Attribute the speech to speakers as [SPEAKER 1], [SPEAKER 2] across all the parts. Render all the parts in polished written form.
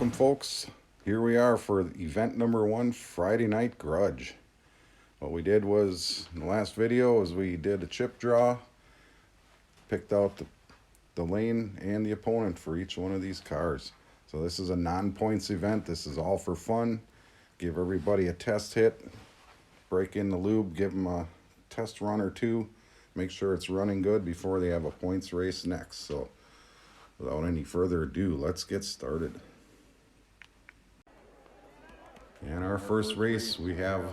[SPEAKER 1] welcome folks. Here we are for event number 1, Friday Night Grudge. What we did was, in the last video, is we did a chip draw, picked out the lane and the opponent for each one of these cars. So this is a non-points event. This is all for fun. Give everybody a test hit, break in the lube, give them a test run or two, make sure it's running good before they have a points race next. So without any further ado, let's get started. In our first race, we have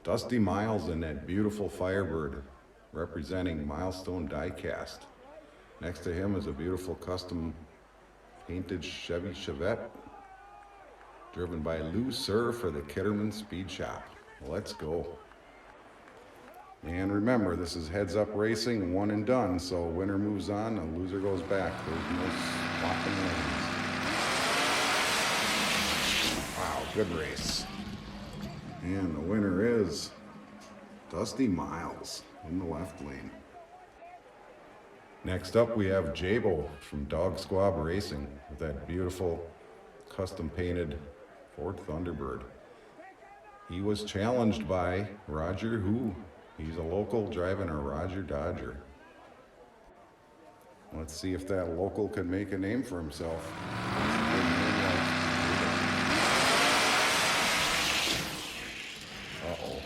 [SPEAKER 1] Dusty Miles in that beautiful Firebird, representing Milestone Diecast. Next to him is a beautiful custom painted Chevy Chevette, driven by Lou Sir for the Kitterman Speed Shop. Let's go. And remember, this is heads-up racing, one and done, so winner moves on, the loser goes back. There's no swapping lanes. Wow, good race. And the winner is Dusty Miles in the left lane. Next up, we have Jabo from Dog Squab Racing with that beautiful custom-painted Ford Thunderbird. He was challenged by Roger Who. He's a local driving a Roger Dodger. Let's see if that local can make a name for himself. Uh-oh.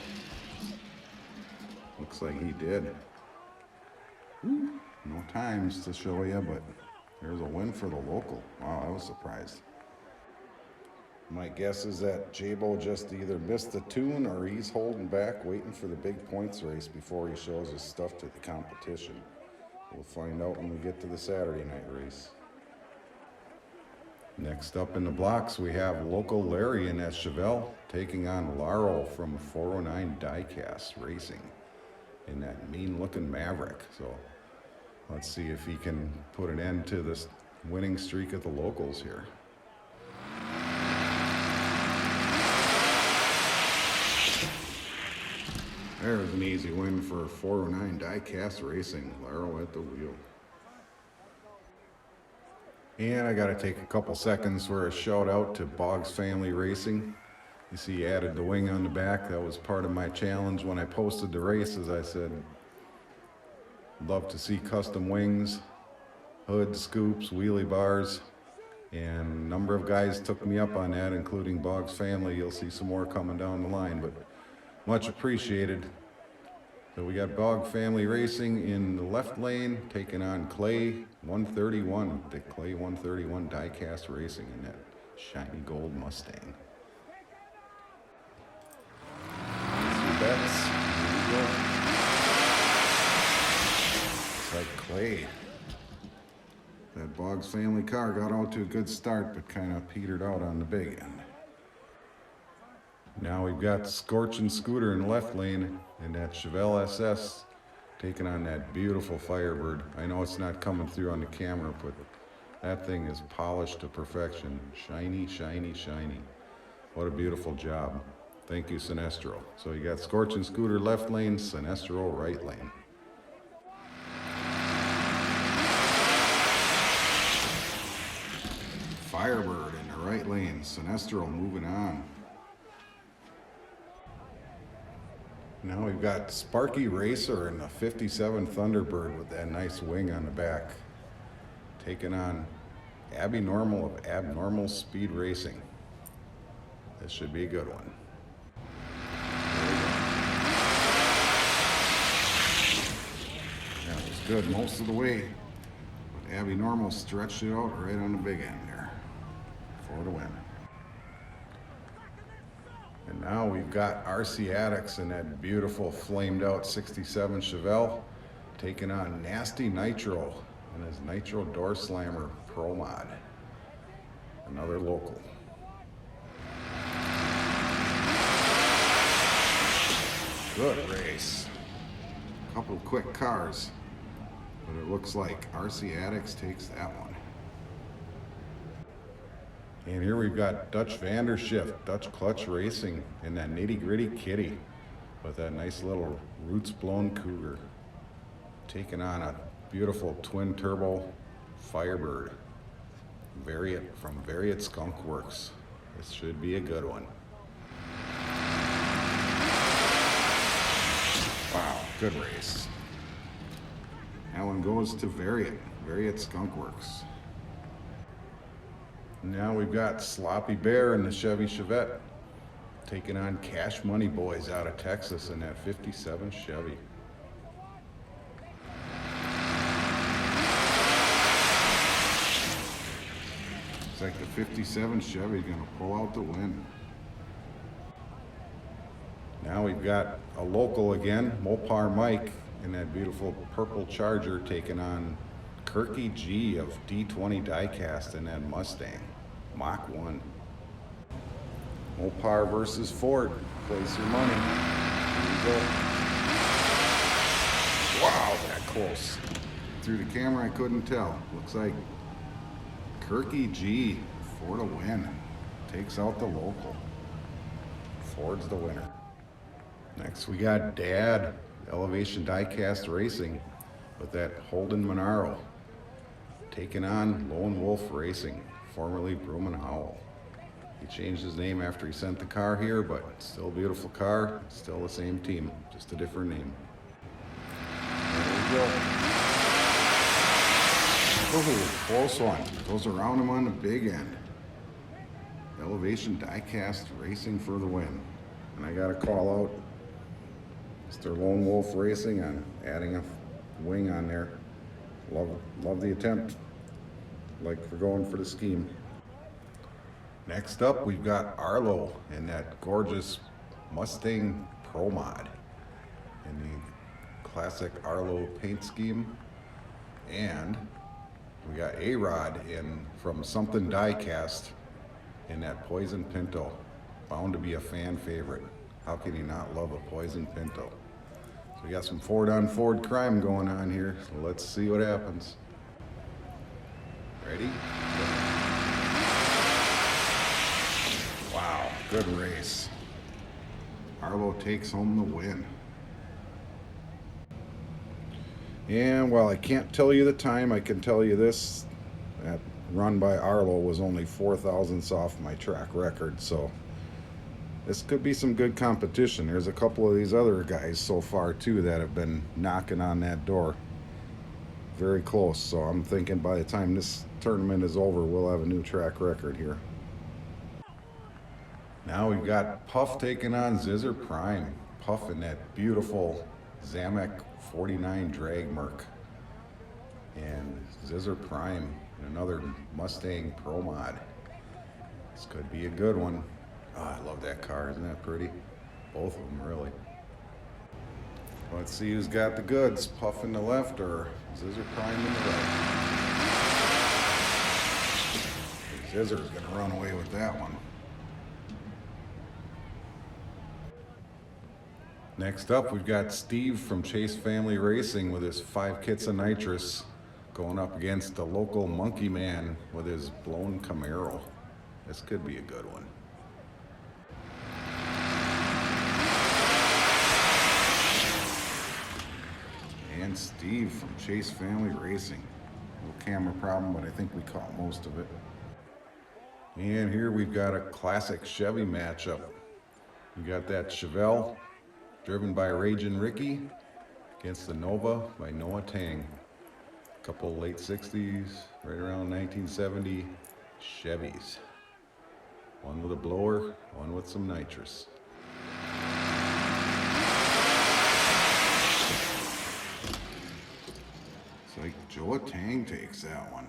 [SPEAKER 1] Looks like he did. Woo. No times to show you, but there's a win for the local. Wow, I was surprised. My guess is that Jabo just either missed the tune or he's holding back, waiting for the big points race before he shows his stuff to the competition. We'll find out when we get to the Saturday night race. Next up in the blocks, we have local Larry in that Chevelle taking on Laro from 409 Diecast Racing in that mean-looking Maverick. So let's see if he can put an end to this winning streak at the locals here. There's an easy win for 409 Diecast Racing, Laro at the wheel. And I gotta take a couple seconds for a shout out to Boggs Family Racing. You see he added the wing on the back. That was part of my challenge when I posted the race. As I said, love to see custom wings, hoods, scoops, wheelie bars. And a number of guys took me up on that, including Boggs Family. You'll see some more coming down the line, but much appreciated. So we got Bog Family Racing in the left lane, taking on Clay 131, the Clay 131 Diecast Racing in that shiny gold Mustang. Bets. Here we go. It's like Clay. That Boggs Family car got out to a good start, but kind of petered out on the big end. Now we've got Scorchin' Scooter in the left lane and that Chevelle SS taking on that beautiful Firebird. I know it's not coming through on the camera, but that thing is polished to perfection. Shiny, shiny, shiny. What a beautiful job. Thank you, Sinestro. So you got Scorchin' Scooter left lane, Sinestro right lane. Firebird in the right lane, Sinestro moving on. Now we've got Sparky Racer in the 57 Thunderbird with that nice wing on the back, taking on Abby Normal of Abnormal Speed Racing. This should be a good one. That was good most of the way, but Abby Normal stretched it out right on the big end there for the win. And now we've got RC Addicts in that beautiful flamed out 67 Chevelle taking on Nasty Nitro and his Nitro Door Slammer Pro Mod. Another local. Good race. Couple quick cars, but it looks like RC Addicts takes that one. And here we've got Dutch Vandershift, Dutch Clutch Racing in that Nitty Gritty Kitty with that nice little roots blown Cougar taking on a beautiful twin turbo Firebird. Variant Skunk Works. This should be a good one. Wow, good race. That one goes to Variant Skunk Works. Now we've got Sloppy Bear in the Chevy Chevette taking on Cash Money Boys out of Texas in that 57 Chevy. Looks like the 57 Chevy is going to pull out the win. Now we've got a local again, Mopar Mike, in that beautiful purple Charger taking on Kirky G of D20 Diecast in that Mustang, Mach 1. Mopar versus Ford. Place your money. Here we go. Wow, that close. Through the camera, I couldn't tell. Looks like Kirky G for the win. Takes out the local. Ford's the winner. Next, we got Dad, Elevation Diecast Racing, with that Holden Monaro, taking on Lone Wolf Racing, formerly Broom and Howell. He changed his name after he sent the car here, but still a beautiful car, still the same team, just a different name. There we go. Oh, close one. Goes around him on the big end. Elevation Diecast Racing for the win. And I got to call out Mr. Lone Wolf Racing on adding a wing on there. Love the attempt. Like we're going for the scheme. Next up, we've got Arlo in that gorgeous Mustang Pro Mod in the classic Arlo paint scheme. And we got A-Rod in from Something Diecast in that Poison Pinto. Bound to be a fan favorite. How can you not love a Poison Pinto? So we got some Ford on Ford crime going on here. So let's see what happens. Ready? Wow, good race. Arlo takes home the win. And while I can't tell you the time, I can tell you this. That run by Arlo was only 4 thousandths off my track record, so this could be some good competition. There's a couple of these other guys so far too that have been knocking on that door. Very close, so I'm thinking by the time this tournament is over, we'll have a new track record here. Now we've got Puff taking on Zizzer Prime. Puff in that beautiful Zamek 49 drag Merc. And Zizzer Prime in another Mustang Pro Mod. This could be a good one. Oh, I love that car. Isn't that pretty? Both of them, really. Let's see who's got the goods. Puff in the left or Zizzer Prime in the right. Zizzer's going to run away with that one. Next up, we've got Steve from Chase Family Racing with his 5 kits of nitrous going up against the local Monkey Man with his blown Camaro. This could be a good one. And Steve from Chase Family Racing. Little camera problem, but I think we caught most of it. And here we've got a classic Chevy matchup. We got that Chevelle, driven by Ragin' Ricky, against the Nova by Noah Tang. A couple late 60s, right around 1970 Chevys. One with a blower, one with some nitrous. It's like Joe Tang takes that one.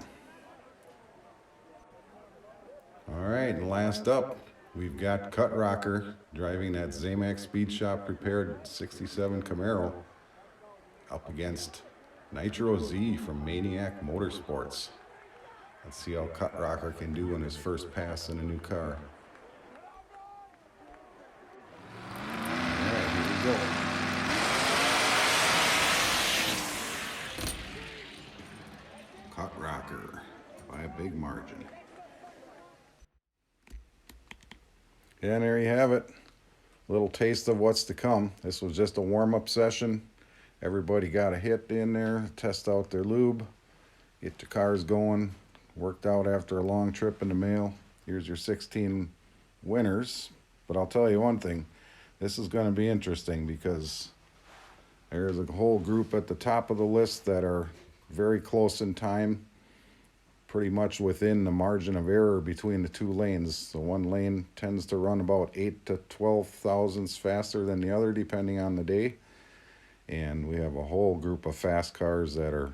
[SPEAKER 1] All right, and last up, we've got Cut Rocker driving that Zamak Speed Shop prepared 67 Camaro up against Nitro Z from Maniac Motorsports. Let's see how Cut Rocker can do in his first pass in a new car. All right, here we go. Cut Rocker by a big margin. And there you have it. A little taste of what's to come. This was just a warm-up session. Everybody got a hit in there, test out their lube, get your cars going, worked out after a long trip in the mail. Here's your 16 winners. But I'll tell you one thing, this is going to be interesting because there's a whole group at the top of the list that are very close in time, pretty much within the margin of error between the two lanes. The one lane tends to run about 8 to 12 thousandths faster than the other depending on the day. And we have a whole group of fast cars that are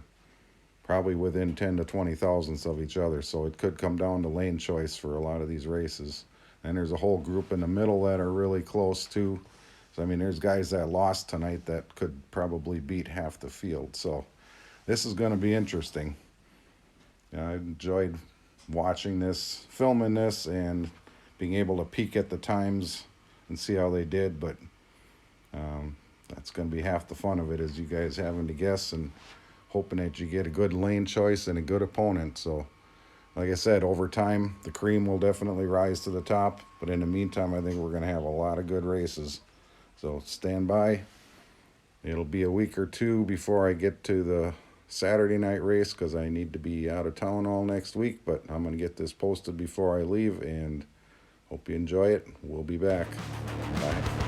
[SPEAKER 1] probably within 10 to 20 thousandths of each other. So it could come down to lane choice for a lot of these races. And there's a whole group in the middle that are really close too. So I mean, there's guys that lost tonight that could probably beat half the field. So this is going to be interesting. I enjoyed watching this, filming this, and being able to peek at the times and see how they did. But that's going to be half the fun of it, is you guys having to guess and hoping that you get a good lane choice and a good opponent. So, like I said, over time, the cream will definitely rise to the top. But in the meantime, I think we're going to have a lot of good races. So stand by. It'll be a week or two before I get to the Saturday night race because I need to be out of town all next week. But I'm going to get this posted before I leave, and hope you enjoy it. We'll be back. Bye.